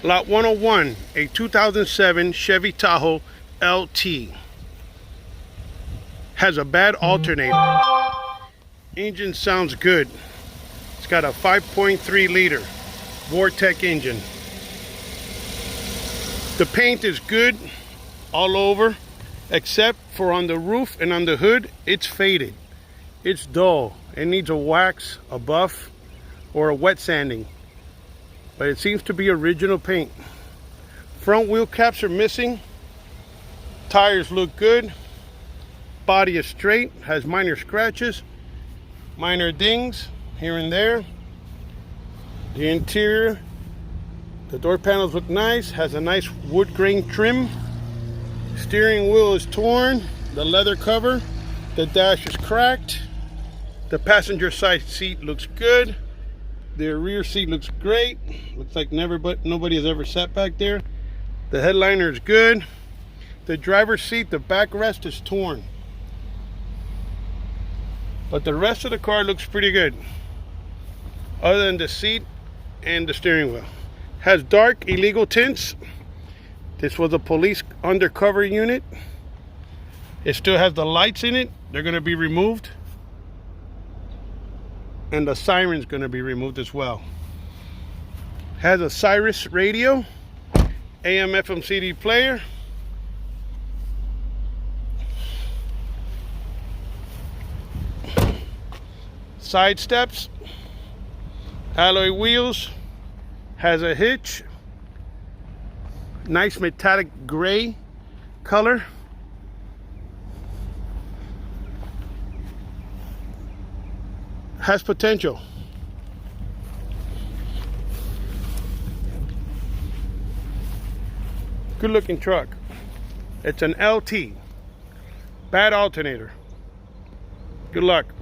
Lot 101, a 2007 Chevy Tahoe LT. Has a bad alternator. Engine sounds good. It's got a 5.3 liter Vortec engine. The paint is good all over, except for on the roof and on the hood. It's faded. It's dull. It needs a wax, a buff, or a wet sanding. But it seems to be original paint. Front wheel caps are missing. Tires look good. Body is straight, has minor scratches, minor dings here and there. The interior, the door panels look nice, has a nice wood grain trim. Steering wheel is torn, the leather cover, the dash is cracked. The passenger side seat looks good. The rear seat looks great. Looks like nobody has ever sat back there. The headliner is good. The driver's seat, the backrest is torn. But the rest of the car looks pretty good, other than the seat and the steering wheel. Has dark illegal tints. This was a police undercover unit. It still has the lights in it. They're going to be removed. And the siren's going to be removed as well. Has a Sirius radio, AM FM CD player. Side steps, alloy wheels, has a hitch, nice metallic gray color. Has potential. Good looking truck. It's an LT. Bad alternator. Good luck.